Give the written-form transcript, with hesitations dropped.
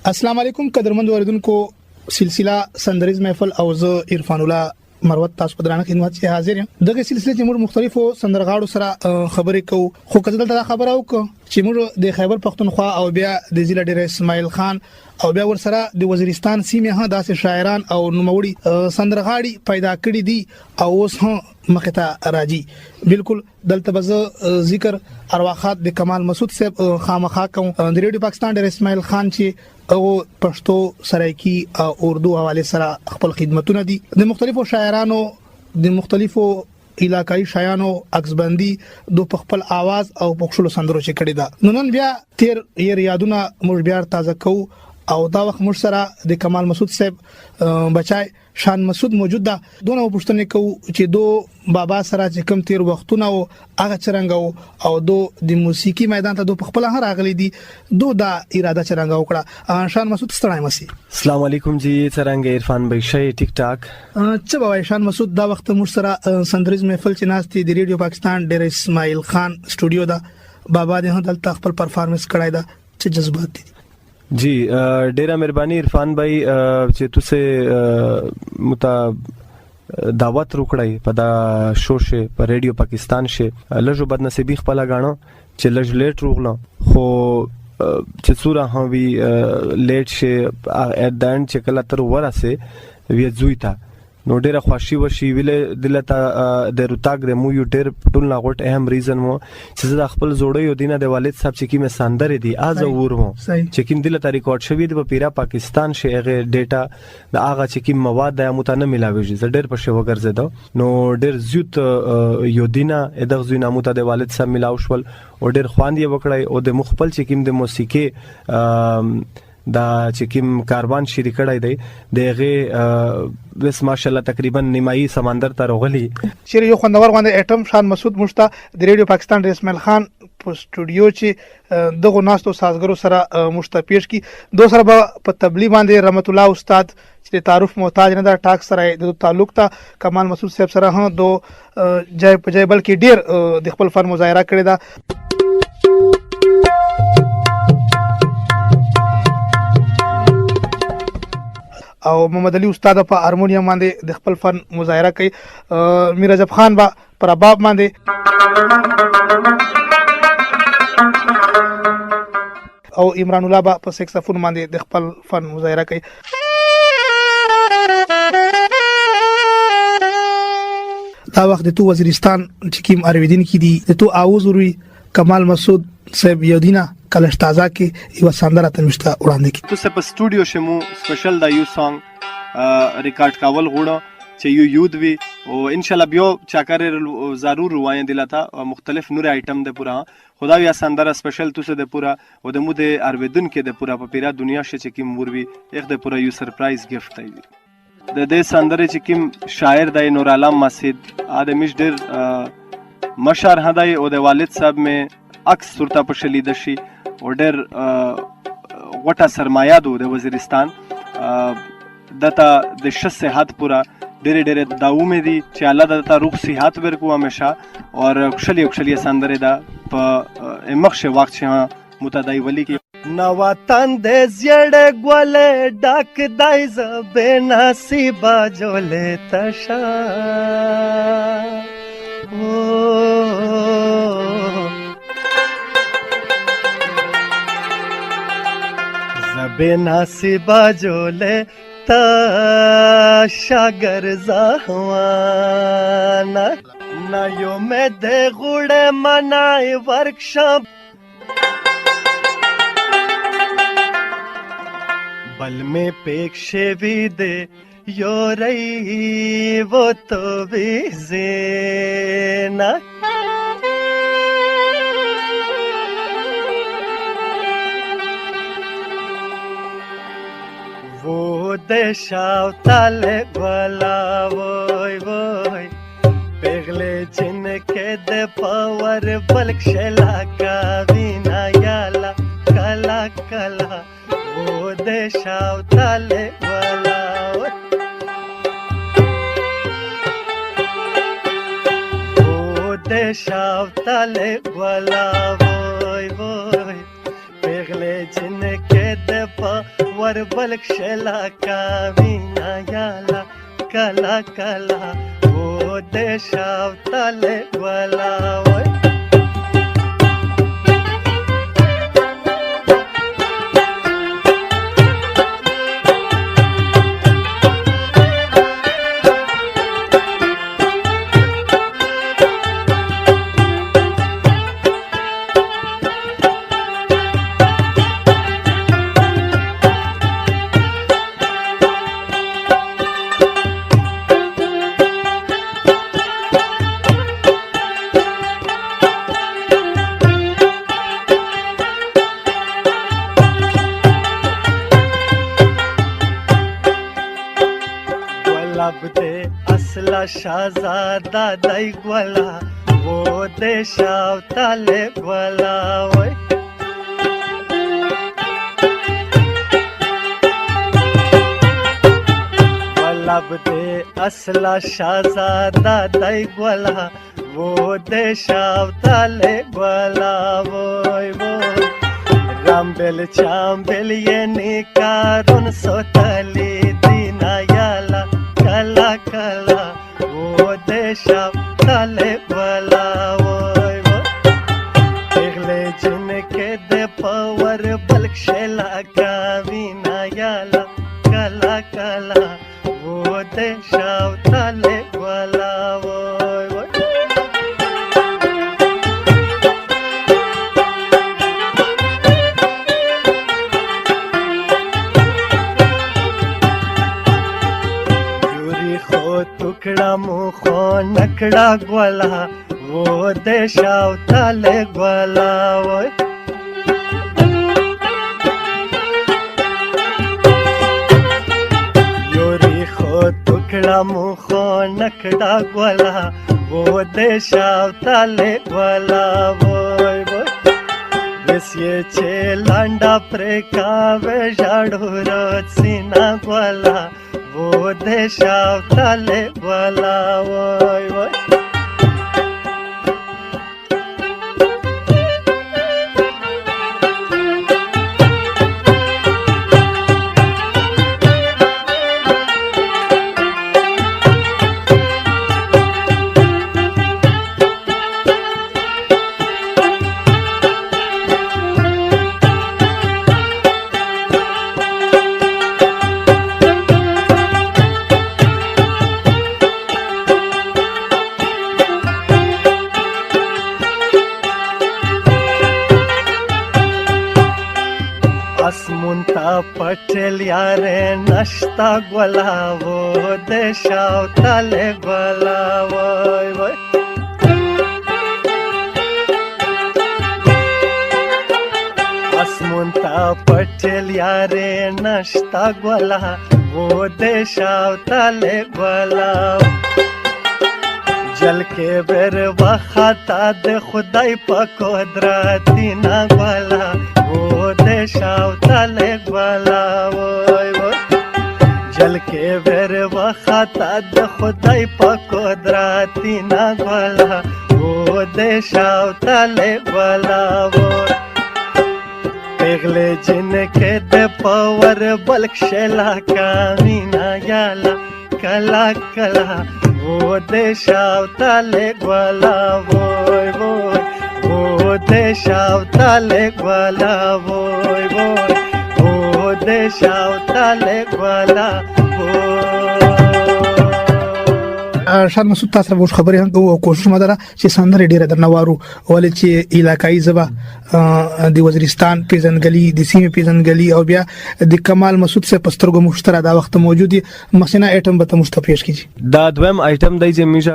السلام علیکم قدرمن اوریدونکو سلسله سندریز محفل او زه عرفان الله مروت تاسو په درانه خدمت کې حاضر یم دغه سلسله چې موږ مختلفو سندرغاړو سره خبرې کوو خو کله دلته خبره وکړو چې موږ د خیبر پختونخوا او بیا د ضلع ډیر اسماعیل خان او بیا ورسره د وزیرستان سیمه ها داسې شاعران او نوموړي سندرغاړي پیدا کړي دي او اوس هم مخته راځي بالکل دلته بز ذکر ارواخات د کمال مسعود صاحب خامخا کوم د ریډیو پاکستان ډیر اسماعیل خان چې او پښتو سرایکی او اردو حواله سره خپل خدمتونه دي د مختلفو شاعرانو د مختلفو علاقائی شایانو عکسبندي د خپل आवाज او پښلو سندرو چې کړی دا نن بیا تیر یادونه موږ بیا تازه کوو او دا وخت موږ سره د کمال مسعود صاحب بچای شان مسعود موجود ده دونه پښتنه کو چې دو بابا سره چې کم تیر وختونه او هغه چرنګو او دو د موسیقي میدان ته دو خپل هر اغلی دي دو دا اراده چرنګ وکړه شان مسعود ستړی مسي السلام علیکم جی څنګه عرفان بھائی شای ټیک ټاک چې بابا شان مسعود دا وخت موږ سره سندریز محفل چې ناشتي د ریډیو پاکستان ډیر اسماعیل خان سټوډیو دا بابا دې دلته خپل پرفارمنس کړای دا چې جذبات دي जी डेरा मेहरबानी इरफान भाई چې تاسو متا دعوت وکړای په دا شو شه په ریډیو پاکستان شه لږه بد نصیبی خپل غاڼو چې لږ لیټ روغله خو چې څوره هوی لیټ شه اډان چې کله تر ورسه وی زویتا نو ډیره خوشي وشي ویل دلته د روتاګ د مو یو ډیر ټول لا غټ اهم ریزن مو چې زه خپل جوړې یو دینه د والد صاحب چې کی مې ساندر دي از ورمو چې کین دلته ریکارډ شوی د پیرا پاکستان شهغه ډیټا د اغه چې کی مواد د متنه ملاوي زه ډیر په شو وګرځیدو نو ډیر زیات یو دینه دغه زینه مو ته د والد صاحب ملاو شول او ډیر خواندې وکړای او د مخبل چې کیم د موسیقي دا چې کوم کاروان شریک کړای دی دغه بس ماشاءالله تقریبا نیمایي سمندر ته راغلی شیر یو خوندور غونډه اټم شان مسعود مشتا د ریډیو پاکستان د اسماعیل خان په سټوډیو چې دغه ناستو سازګرو سره مشتا پیش کی دو سره په تبلیغ باندې رحمت الله استاد چې تعارف محتاج نه دا ټاک سره د تعلق ته کمال مسعود صاحب سره هم دو جای په جای بلکې ډیر د خپل فن مظاهره کړی دا او محمد علي استاد په هارمونیم باندې د خپل فن مظاهره کوي میر رجب خان با پر اباب باندې او عمران الله با په سکسفون باندې د خپل فن مظاهره کوي دا وخت د تو وزیرستان چې کیم ارویدین کی دي د تو आवाज وروي کمال مسعود صاحب یودینا کلش تازه کې یو سندره تمشته وړاندې کی تو په سټوډیو شمو سپیشل دا یو سانګ ریکارډ کاول غوړو چې یو یود وی او ان شاء الله بیا چاکر ضرور روایت دلته مختلف نور آیټم د پورا خدا یا سندره سپیشل تو د پورا او د مو د ارویدن کې د پورا په پیرا دنیا چې کی مور وی یک د پورا یو سرپرایز گیفت دی د دې سندره چې کیم شاعر د نور عالم مسجد ادمیش ډیر مشهور هداي او د والد صاحب می عکس صورت په شلیده شي او ډیر وټه سرمایه دو د وزیرستان دته د شخص صحت پورا ډېر ډېر داومه دي چې الله دته روح صحت ورکو همیشه او خشلی سندره ده په مخشه وخت شه متدای ولی کی نو وطن د زړ ګول ډک دای زبه نصیب جوړه تشا زبه نصیب جوړه تا شاګر زهوانا نا یو مې د غوړه منای ورکشاپ बल में पेक्षे भी दे यो रही वो तो भी ज़ेना वो देशाव ताले वाला वोय वोय पेगले जिनके दे पावर बल्क शेला का बिना याला कला कला वो देशाव ताले वाला वो देशाव ताले वाला वोय वोय पेगले जिनके दे पावर پاور بلک شلا کاوینا یالا کلا کلا و دیشاو تله گولا وای असला शाहजादा दई ग्वाला वो देशाव ताले ग्वाला वय वल्लभ दे असला शाहजादा दई ग्वाला वो देशाव ताले ग्वाला वय वय रामबेल चांबेल ये निकारून सोतली दिना याला कला कला वो देशा तले बला वोय वो देखले जिनके दे पावर बलक्षेला काविना याला कला कला वो देशा तले बला वोय वो टुकड़ा मुखो नकड़ा ग्वाला वो देशाव ताले ग्वाला वोय योरी खो टुकड़ा मुखो नकड़ा ग्वाला वो देशाव ताले ग्वाला वोय वोय ये छे लांडा प्रेकावे झाडू रोज सीना ग्वाला वो देशाव ताले ग्वाला वोय वोय असमुंता पटेल यारे नष्टा ग्वाला वो देशाव ताले ग्वाला वोय वोय असमुंता पटेल यारे नष्टा ग्वाला वो देशाव ताले ग्वाला जल के बेर वखाता दे खुदाई पकोद्राती ना ग्वाला वो देशाव ताले ग्वाला वोय वोय जल के बेर वखाता दे खुदाई पकोद्राती ना ग्वाला वो देशाव ताले ग्वाला वोय पेगले जिनके दे पावर बलक्षेला कामिना याला कला कला वो देशाव ताले ग्वाला वोय वोय वो देशाव ताले ग्वाला वोय वोय वो देशाव ताले ग्वाला वोय شاد مسعود تاسو به خبرې هم کوو کوشش مدره چې سندره ډیره درنوارو ولې چې علاقائی زبا د وزیرستان پیژنګلی د سیمه پیژنګلی او بیا د کمال مسعود سے پسترګو مشترک دا وخت موجودي مسینا ایټم به ته مستفیش کیږي دا دویم ایټم دی چې